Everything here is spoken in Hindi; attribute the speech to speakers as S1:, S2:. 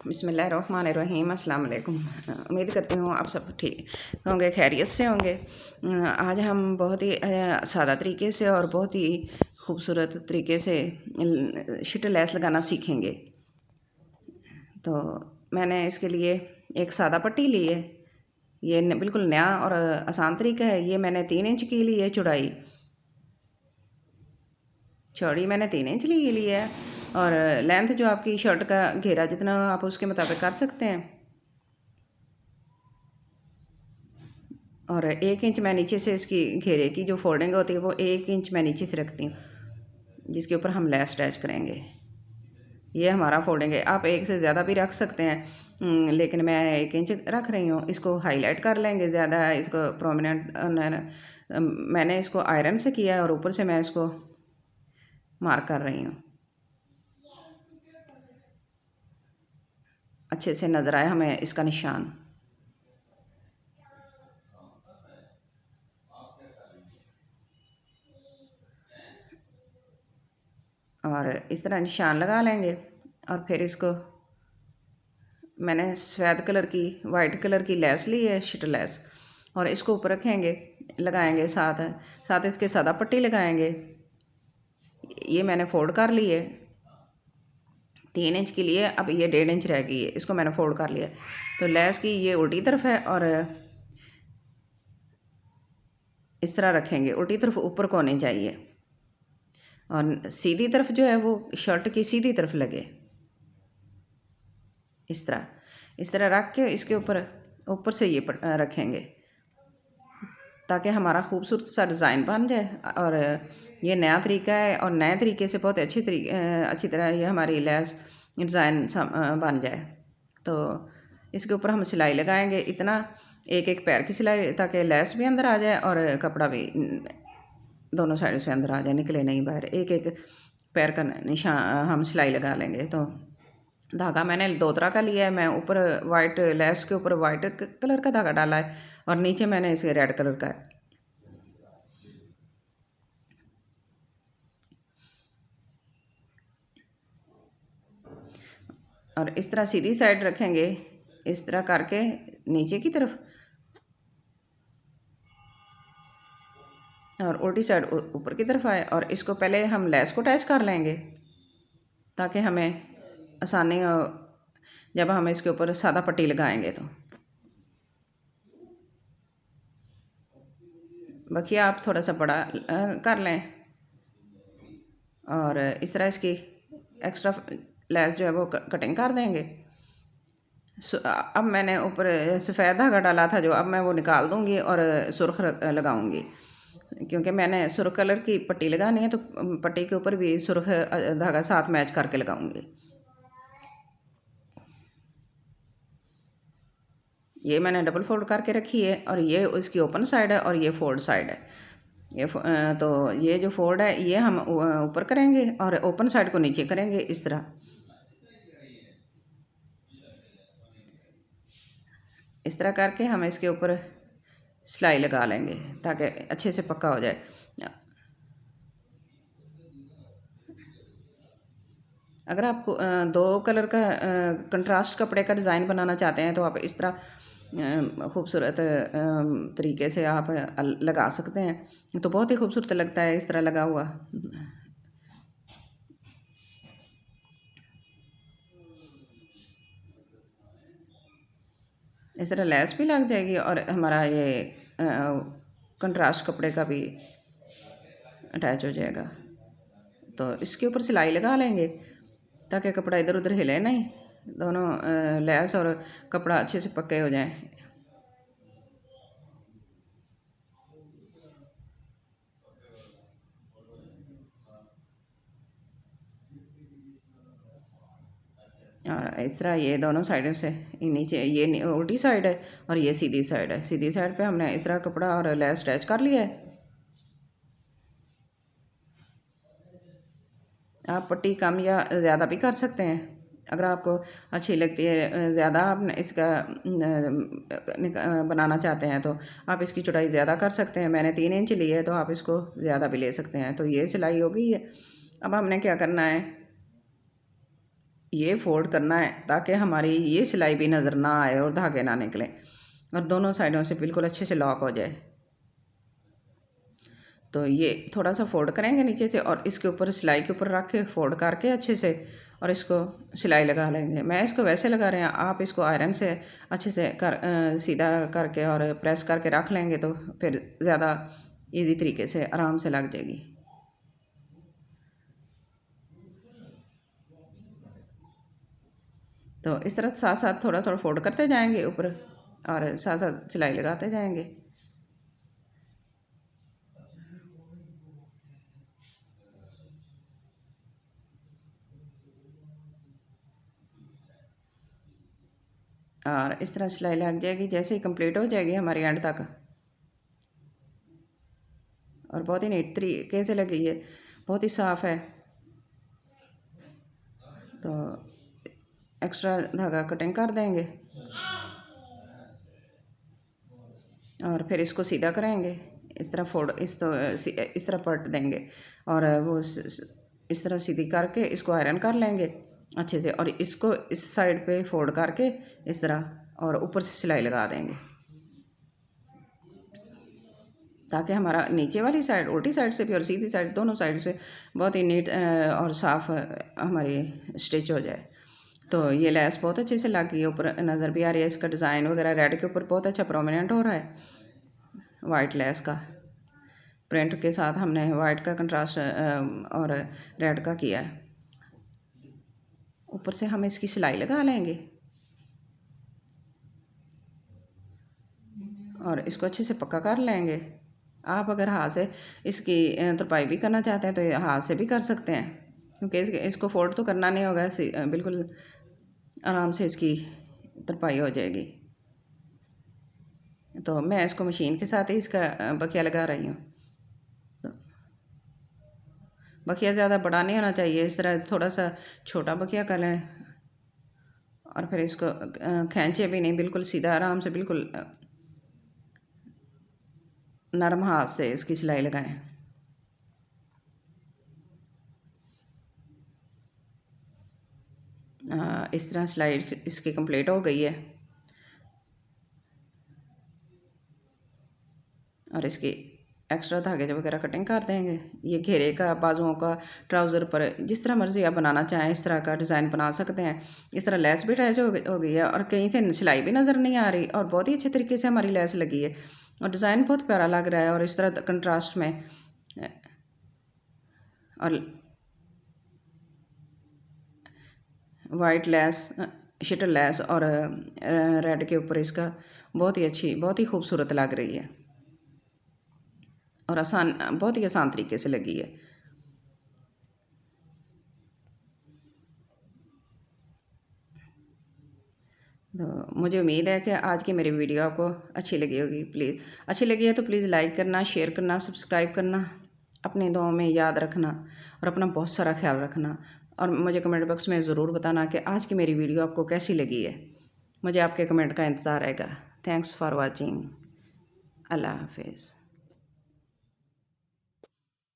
S1: बिस्मिल्लाहिर्रहमानिर्रहीम। अस्सलाम वालेकुम। उम्मीद करती हूँ आप सब ठीक होंगे, खैरियत से होंगे। आज हम बहुत ही सादा तरीके से और बहुत ही खूबसूरत तरीके से शिट लैस लगाना सीखेंगे। तो मैंने इसके लिए एक सादा पट्टी ली है। ये बिल्कुल नया और आसान तरीका है। ये मैंने 3 इंच की ली है चौड़ी मैंने 3 इंच ली है और लेंथ जो आपकी शर्ट का घेरा जितना आप उसके मुताबिक कर सकते हैं। और 1 इंच मैं नीचे से इसकी घेरे की जो फोल्डिंग होती है वो 1 इंच मैं नीचे से रखती हूँ, जिसके ऊपर हम लेस अटैच करेंगे। ये हमारा फोल्डिंग है। आप 1 से ज़्यादा भी रख सकते हैं, लेकिन मैं 1 इंच रख रही हूँ। इसको हाईलाइट कर लेंगे ज़्यादा, इसको प्रोमिनेंट। मैंने इसको आयरन से किया है और ऊपर से मैं इसको मार्क कर रही हूँ। अच्छे से नज़र आए हमें इसका निशान। और इस तरह निशान लगा लेंगे और फिर इसको मैंने सफ़ेद कलर की वाइट कलर की लेस ली है, शिट लेस, और इसको ऊपर रखेंगे, लगाएंगे साथ साथ इसके सादा पट्टी लगाएंगे। ये मैंने फोल्ड कर ली है 3 इंच के लिए। अब ये 1.5 इंच रह गई है, इसको मैंने फोल्ड कर लिया। तो लेस की ये उल्टी तरफ है और इस तरह रखेंगे, उल्टी तरफ ऊपर को होनी चाहिए और सीधी तरफ जो है वो शर्ट की सीधी तरफ लगे। इस तरह रख के इसके ऊपर से ये रखेंगे ताकि हमारा खूबसूरत सा डिज़ाइन बन जाए। और ये नया तरीका है और नए तरीके से बहुत अच्छी तरह ये हमारी लेस डिज़ाइन बन जाए। तो इसके ऊपर हम सिलाई लगाएंगे, इतना एक पैर की सिलाई, ताकि लेस भी अंदर आ जाए और कपड़ा भी दोनों साइड से अंदर आ जाए, निकले नहीं बाहर। एक पैर का निशान हम सिलाई लगा लेंगे। तो धागा मैंने 2 तरह का लिया है। मैं ऊपर वाइट लेस के ऊपर वाइट कलर का धागा डाला है और नीचे मैंने इसे रेड कलर का है। और इस तरह सीधी साइड रखेंगे, इस तरह करके नीचे की तरफ, और उल्टी साइड ऊपर की तरफ आए। और इसको पहले हम लेस को अटैच कर लेंगे ताकि हमें आसानी हो जब हम इसके ऊपर सादा पट्टी लगाएंगे। तो बखिया आप थोड़ा सा बड़ा कर लें और इस तरह इसकी एक्स्ट्रा लेस जो है वो कटिंग कर देंगे। अब मैंने ऊपर सफ़ेद धागा डाला था जो, अब मैं वो निकाल दूंगी और सुर्ख लगाऊंगी, क्योंकि मैंने सुर्ख कलर की पट्टी लगानी है। तो पट्टी के ऊपर भी सुर्ख धागा साथ मैच करके लगाऊंगी। ये मैंने डबल फोल्ड करके रखी है और ये इसकी ओपन साइड है और ये फोल्ड साइड है। तो ये जो फोल्ड है ये हम ऊपर करेंगे और ओपन साइड को नीचे करेंगे। इस तरह करके हम इसके ऊपर सिलाई लगा लेंगे ताकि अच्छे से पक्का हो जाए। अगर आप 2 कलर का कंट्रास्ट कपड़े का डिज़ाइन बनाना चाहते हैं तो आप इस तरह खूबसूरत तरीके से आप लगा सकते हैं। तो बहुत ही खूबसूरत लगता है इस तरह लगा हुआ। इस तरह लेस भी लग जाएगी और हमारा ये कंट्रास्ट कपड़े का भी अटैच हो जाएगा। तो इसके ऊपर सिलाई लगा लेंगे ताकि कपड़ा इधर उधर हिले नहीं, दोनों लेस और कपड़ा अच्छे से पक्के हो जाएं। और इस तरह ये दोनों साइडों से, नीचे ये उल्टी साइड है और ये सीधी साइड है। सीधी साइड पे हमने इस तरह कपड़ा और लेस अटैच कर लिया है। आप पट्टी कम या ज़्यादा भी कर सकते हैं, अगर आपको अच्छी लगती है ज़्यादा आप इसका बनाना चाहते हैं तो आप इसकी चौड़ाई ज़्यादा कर सकते हैं। मैंने 3 इंच ली है तो आप इसको ज़्यादा भी ले सकते हैं। तो ये सिलाई हो गई है। अब हमने क्या करना है, ये फोल्ड करना है ताकि हमारी ये सिलाई भी नज़र ना आए और धागे ना निकले, और दोनों साइडों से बिल्कुल अच्छे से लॉक हो जाए। तो ये थोड़ा सा फोल्ड करेंगे नीचे से, और इसके ऊपर सिलाई के ऊपर रख के फोल्ड करके अच्छे से, और इसको सिलाई लगा लेंगे। मैं इसको वैसे लगा रहे हैं, आप इसको आयरन से अच्छे से सीधा करके और प्रेस करके रख लेंगे तो फिर ज़्यादा इजी तरीके से आराम से लग जाएगी। तो इस तरह साथ साथ थोड़ा थोड़ा फोल्ड करते जाएंगे ऊपर, और साथ साथ सिलाई लगाते जाएंगे। और इस तरह सिलाई लग जाएगी। जैसे ही कंप्लीट हो जाएगी हमारी एंड तक, और बहुत ही नीट तरीके से लगी है, बहुत ही साफ़ है। तो एक्स्ट्रा धागा कटिंग कर देंगे और फिर इसको सीधा करेंगे। इस तरह फोल्ड इस तरह पलट देंगे, और वो इस तरह सीधी करके इसको आयरन कर लेंगे अच्छे से, और इसको इस साइड पे फोल्ड करके इस तरह और ऊपर से सिलाई लगा देंगे, ताकि हमारा नीचे वाली साइड उल्टी साइड से भी और सीधी साइड दोनों साइड से बहुत ही नीट और साफ़ हमारी स्टिच हो जाए। तो ये लेस बहुत अच्छे से लग गई है, ऊपर नज़र भी आ रही है। इसका डिज़ाइन वगैरह रेड के ऊपर बहुत अच्छा प्रोमिनेंट हो रहा है, वाइट लेस का प्रिंट के साथ हमने वाइट का कंट्रास्ट और रेड का किया है। ऊपर से हम इसकी सिलाई लगा लेंगे और इसको अच्छे से पक्का कर लेंगे। आप अगर हाथ से इसकी तुरपाई भी करना चाहते हैं तो ये हाथ से भी कर सकते हैं, क्योंकि इसको फोल्ड तो करना नहीं होगा, बिल्कुल आराम से इसकी तुरपाई हो जाएगी। तो मैं इसको मशीन के साथ ही इसका बखिया लगा रही हूँ। तो बखिया ज़्यादा बड़ा नहीं होना चाहिए, इस तरह थोड़ा सा छोटा बखिया कर लें, और फिर इसको खींचे भी नहीं, बिल्कुल सीधा आराम से बिल्कुल नरम हाथ से इसकी सिलाई लगाएं। इस तरह सिलाई इसकी कंप्लीट हो गई है, और इसकी एक्स्ट्रा धागे वगैरह कटिंग कर देंगे। ये घेरे का, बाजुओं का, ट्राउज़र पर जिस तरह मर्ज़ी आप बनाना चाहें इस तरह का डिज़ाइन बना सकते हैं। इस तरह लेस भी अटैच हो गई है, और कहीं से सिलाई भी नज़र नहीं आ रही, और बहुत ही अच्छे तरीके से हमारी लेस लगी है, और डिज़ाइन बहुत प्यारा लग रहा है। और इस तरह कंट्रास्ट में, और वाइट लेस, शटल लेस और रेड के ऊपर इसका बहुत ही अच्छी, बहुत ही खूबसूरत लग रही है, और आसान, बहुत ही आसान तरीके से लगी है। तो मुझे उम्मीद है कि आज की मेरी वीडियो आपको अच्छी लगी होगी। अच्छी लगी है तो प्लीज़ लाइक करना, शेयर करना, सब्सक्राइब करना, अपनी दुआओं में याद रखना, और अपना बहुत सारा ख्याल रखना। और मुझे कमेंट बॉक्स में ज़रूर बताना कि आज की मेरी वीडियो आपको कैसी लगी है। मुझे आपके कमेंट का इंतज़ार रहेगा। Thanks for watching. अल्लाह हाफिज़।